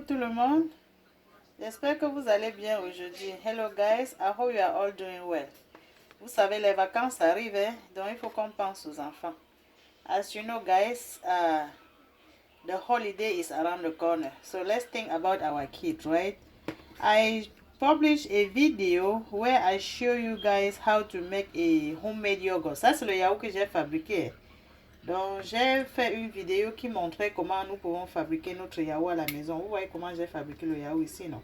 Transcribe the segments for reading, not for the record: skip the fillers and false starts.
tout le monde, j'espère que vous allez bien aujourd'hui. Hello guys, I hope you are all doing well. Vous savez, les vacances arrivent, hein? Donc il faut qu'on pense aux enfants. As you know guys, the holiday is around the corner. So let's think about our kids, right? I published a video where I show you guys how to make a homemade yogurt. Ça c'est le yaourt que j'ai fabriqué. Donc, j'ai fait une vidéo qui montrait comment nous pouvons fabriquer notre yaourt à la maison. Vous voyez comment j'ai fabriqué le yaourt ici, non?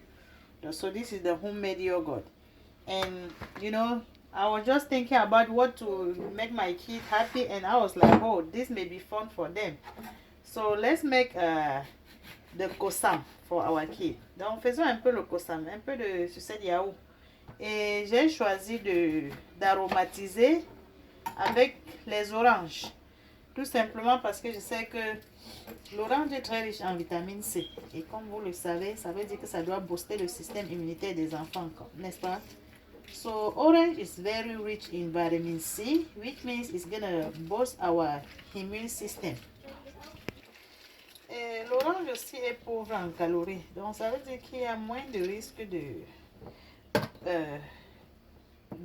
So, this is the homemade yogurt. And, you know, I was just thinking about what to make my kids happy. And I was like, oh, this may be fun for them. So, let's make the kosam for our kids. Donc, faisons un peu le kosam, un peu de sucette yaourt. Et j'ai choisi d'aromatiser avec les oranges. Tout simplement parce que je sais que l'orange est très riche en vitamine C. Et comme vous le savez, ça veut dire que ça doit booster le système immunitaire des enfants, n'est-ce pas? So, orange is very rich in vitamin C, which means it's gonna boost our immune system. Et l'orange aussi est pauvre en calories. Donc, ça veut dire qu'il y a moins de risque de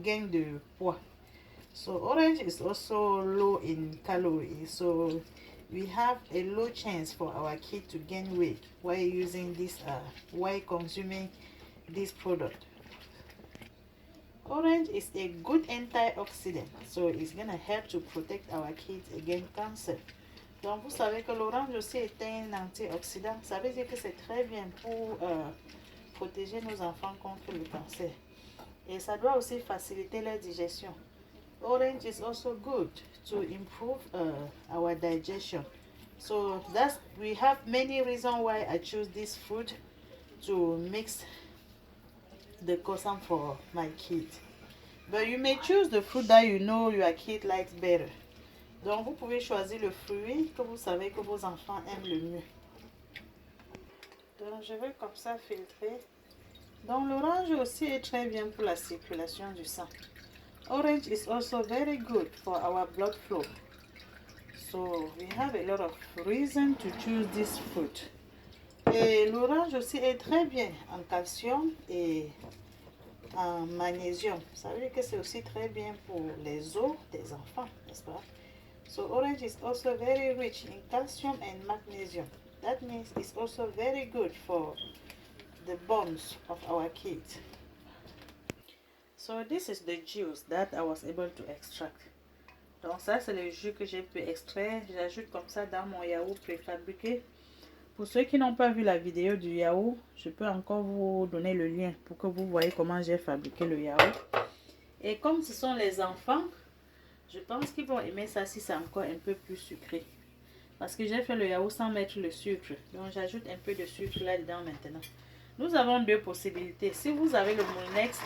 gain de poids. So orange is also low in calories, so we have a low chance for our kid to gain weight while using this while consuming this product. Orange is a good antioxidant, so it's gonna help to protect our kids against cancer. Donc vous savez que l'orange aussi est un antioxydant, ça veut dire que c'est très bien pour protéger nos enfants contre le cancer. Et ça doit aussi faciliter leur digestion. Orange is also good to improve our digestion. So we have many reasons why I choose this fruit to mix the kosam for my kids. But you may choose the fruit that you know your kid likes better. Donc vous pouvez choisir le fruit que vous savez que vos enfants aiment le mieux. Donc je vais comme ça filtrer. Donc l'orange aussi est très bien pour la circulation du sang. Orange is also very good for our blood flow. So we have a lot of reason to choose this fruit. Et l'orange aussi est très bien en calcium et en magnésium. Ça veut dire que c'est aussi très bien pour les os des enfants, n'est-ce pas? So orange is also very rich in calcium and magnesium. That means it's also very good for the bones of our kids. So this is the juice that I was able to extract. Donc ça c'est le jus que j'ai pu extraire. J'ajoute comme ça dans mon yaourt préfabriqué. Pour ceux qui n'ont pas vu la vidéo du yaourt, je peux encore vous donner le lien pour que vous voyez comment j'ai fabriqué le yaourt. Et comme ce sont les enfants, je pense qu'ils vont aimer ça si c'est encore un peu plus sucré. Parce que j'ai fait le yaourt sans mettre le sucre. Donc j'ajoute un peu de sucre là-dedans maintenant. Nous avons deux possibilités. Si vous avez le Moulinex,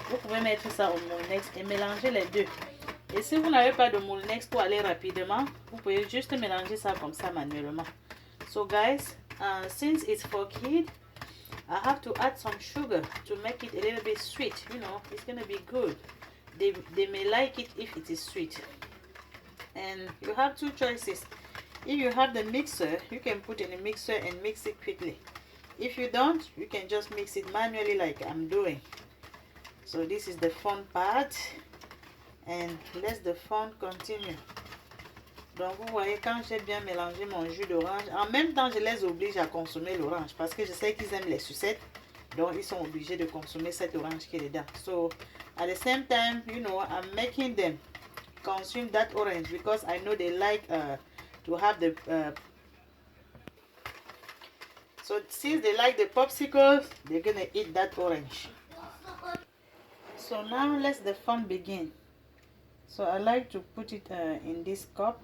vous pouvez mettre ça au Moulinex et mélanger les deux. Et si vous n'avez pas de Moulinex pour aller rapidement, vous pouvez juste mélanger ça comme ça manuellement. So guys, since it's for kids, I have to add some sugar to make it a little bit sweet. You know, it's going to be good. They may like it if it is sweet. And you have two choices. If you have the mixer, you can put in a mixer and mix it quickly. If you don't, you can just mix it manually like I'm doing. So this is the fun part. And let the fun continue. Donc vous voyez, quand j'ai bien mélangé mon jus d'orange, en même temps je les oblige à consommer l'orange parce que je sais qu'ils aiment les sucettes. Donc ils sont obligés de consommer cette orange qui est dedans. So at the same time, you know, I'm making them consume that orange because I know they like to have the so since they like the popsicles, they're gonna eat that orange. So now let the fun begin. So I like to put it in this cup,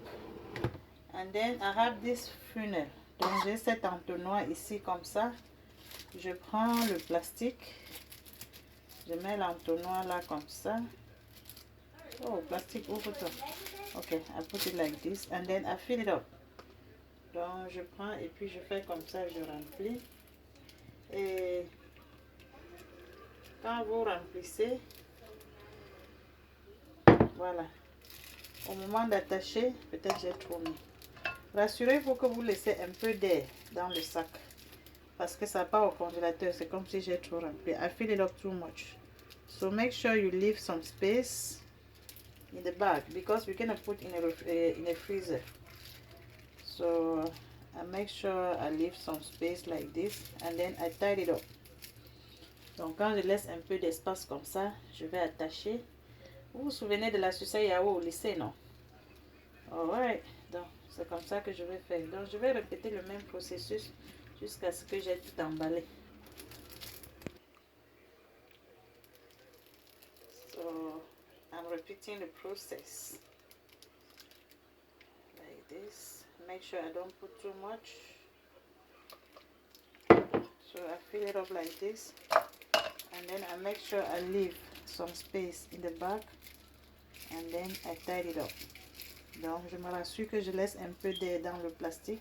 and then I have this funnel. Donc j'ai cet entonnoir ici comme ça. Je prends le plastique, je mets l'entonnoir là comme ça. Oh, plastique, ouvre-toi. Okay, I put it like this, and then I fill it up. Donc je prends et puis je fais comme ça, je remplis. Et quand vous remplissez, voilà. Au moment d'attacher, peut-être j'ai trop mis. Rassurez-vous que vous laissez un peu d'air dans le sac. parce que ça part au congélateur. C'est comme si j'ai trop rempli. I fill it up too much. So make sure you leave some space in the bag because we're gonna put in a freezer. So I make sure I leave some space like this and then I tie it up. Donc quand je laisse un peu d'espace comme ça, je vais attacher. Vous vous souvenez de la sucette Yao au lycée, non? Alright, donc c'est comme ça que je vais faire. Donc je vais répéter le même processus jusqu'à ce que j'ai tout emballé. So I'm repeating the process like this. Make sure I don't put too much. So I fill it up like this, and then I make sure I leave some space in the back, and then I tie it up. Donc je me rassure que je laisse un peu d'air dans le plastique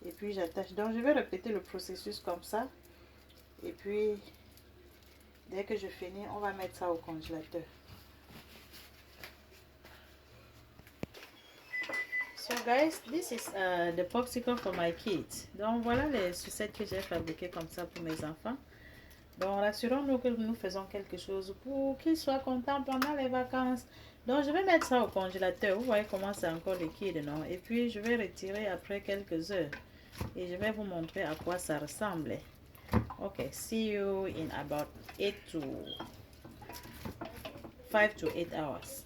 et puis j'attache. Donc je vais répéter le processus comme ça et puis dès que je finis on va mettre ça au congélateur. So guys, this is the popsicle for my kids. Donc voilà les sucettes que j'ai fabriquées comme ça pour mes enfants. Donc rassurons-nous que nous faisons quelque chose pour qu'ils soient contents pendant les vacances. Donc je vais mettre ça au congélateur. Vous voyez comment c'est encore liquide, non? Et puis je vais retirer après quelques heures. Et je vais vous montrer à quoi ça ressemble. Ok, see you in about 5 to 8 hours.